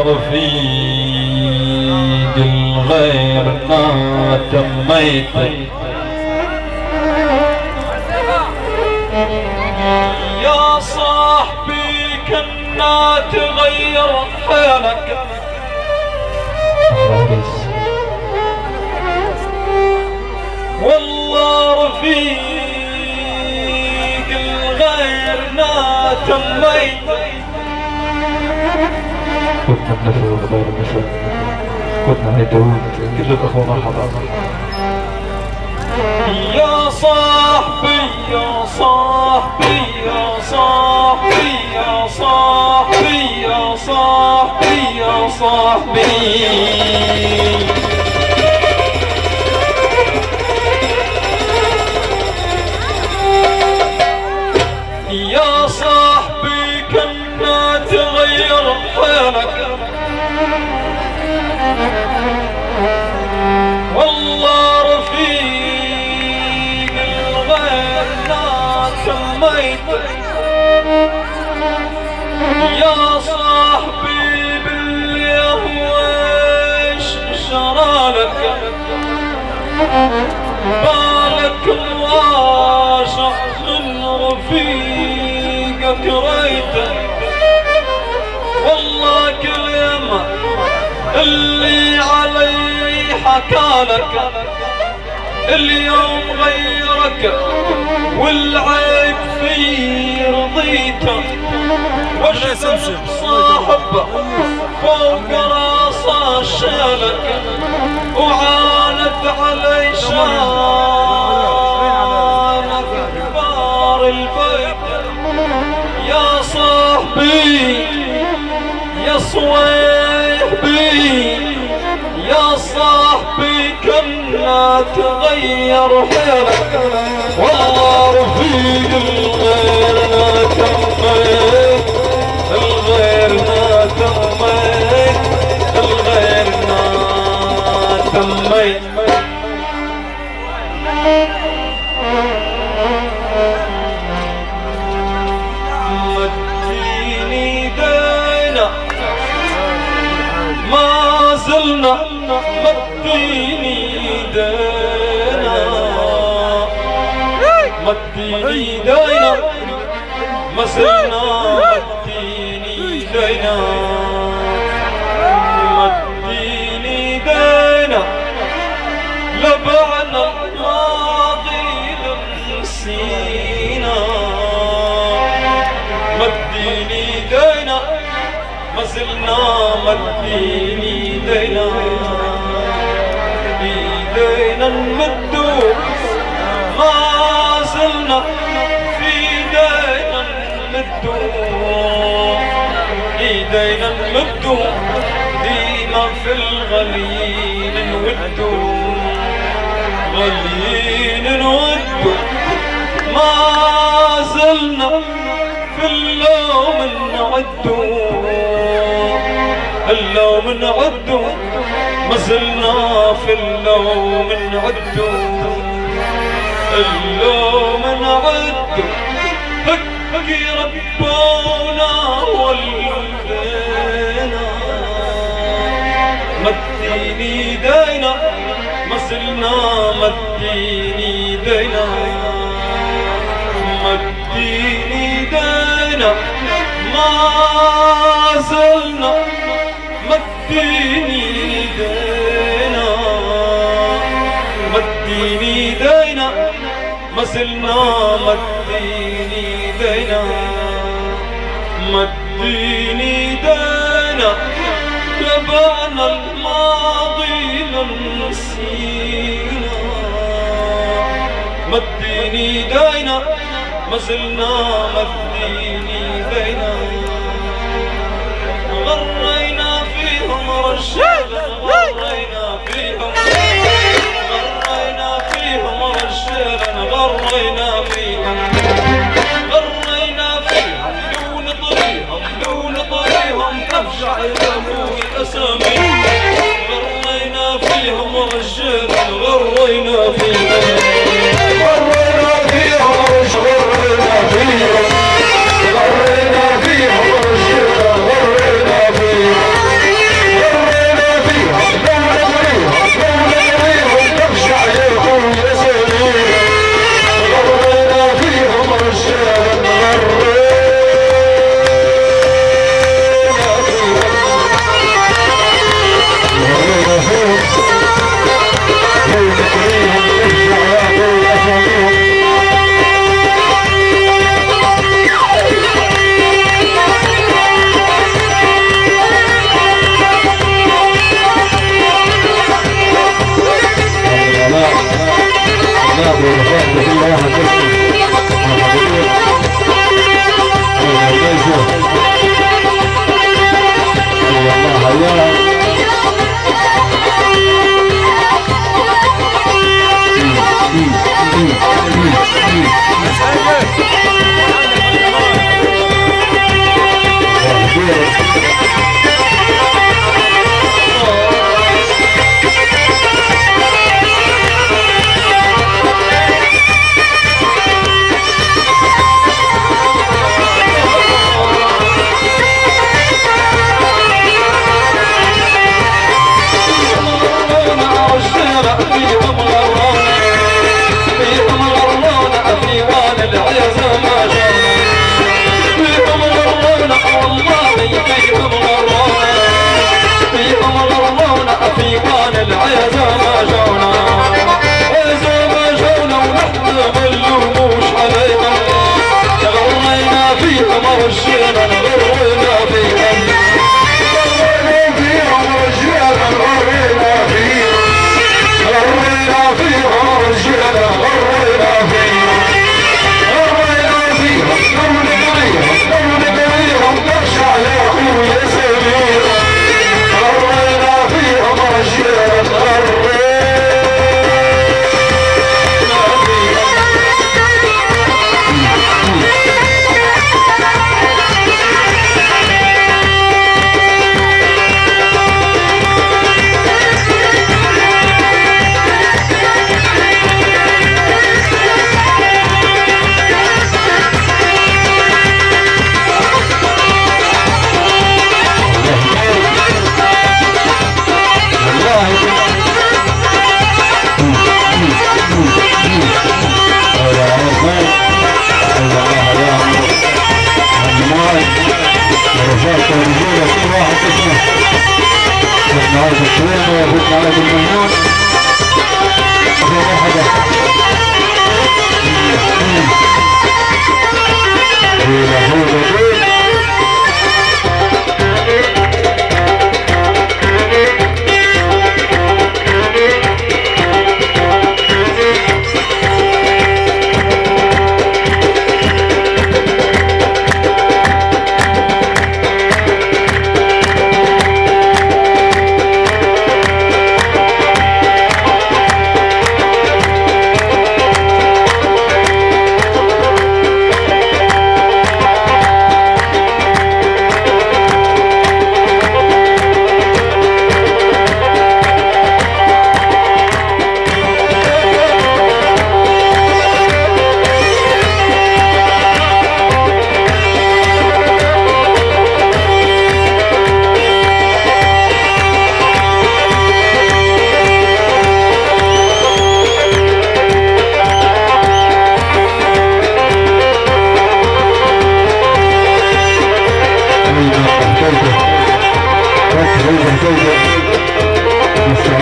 رفيق الغير ما تميت يا صاحبي كنا تغير حالك والله رفيق الغير ما تميت كنا بنفر وغير نفر كنا هيدون كل الأخوة مرحبا يا صاحبي يا صاحبي يا صاحبي يا صاحبي يا صاحبي يا صاحبي يا صاحبي كنا تغير حالك والله رفيق الغير ما سميت يا صاحبي باليهوش شرالك بالك الواشع من رفيقك ريته والله كل يوم اللي علي حكالك اليوم غيرك والعيب فيه رضيته واشبه بصاحب فوق راسه شالك وعاند علي شانك كبار البيت يا صاحبي يا صويحبي يا صاحبي كنا تغير حالك والله رفيق الغير ما تميت الغير ما تميت الغير ما تميت مديني دينا ما زلنا مديني دينا مديني دينا ما زلنا مديني دينا مديني دينا لبعنا الماضي لنسينا مديني دينا ما زلنا مديني دينا ايدينا نمدو ما زلنا في ايدينا نمدو ايدينا نمدو ديما في الغليل نودو غليل نودو ما زلنا في اللوم نعدو اللوم نعدو ما زلنا في اللوم نعدو اللوم نعدو هكي ربونا والدينا مديني دينا ما زلنا مديني دينا مديني دينا ما زلنا مديني دينا مديني دينا ما زلنا مديني دينا مديني دينا تبعنا الماضي لنسينا مديني دينا ما زلنا مديني دينا غرينا فيهم رجالا غرينا فيهم غرينا فيهم رجالا غرينا فيهم غرينا فيهم دون طريهم تفجع الأمور أسامي غرينا فيهم رجالا غرينا فيهم غرينا فيهم غرينا فيهم غرينا فيهم رجالا غرينا فيهم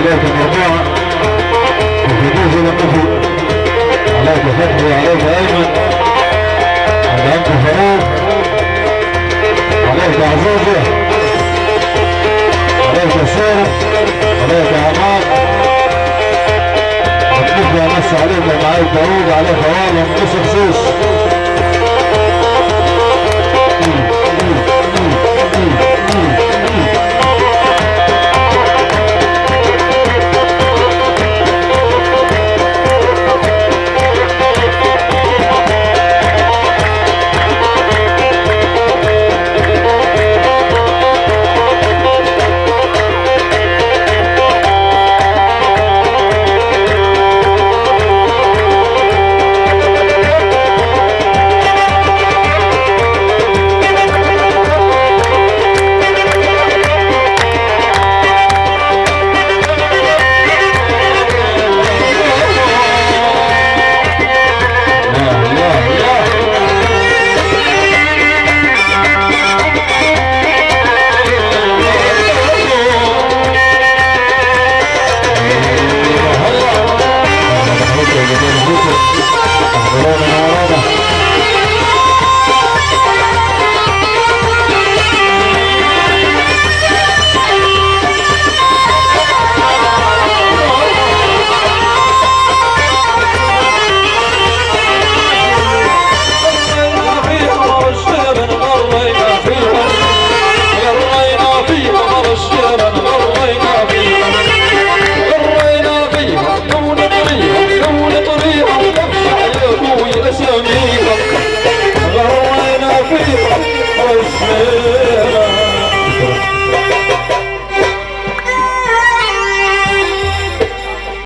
عليك المربوعة وفي النفي عليك فتحي عليك أيمن على أنت فاروق عليك عزوزة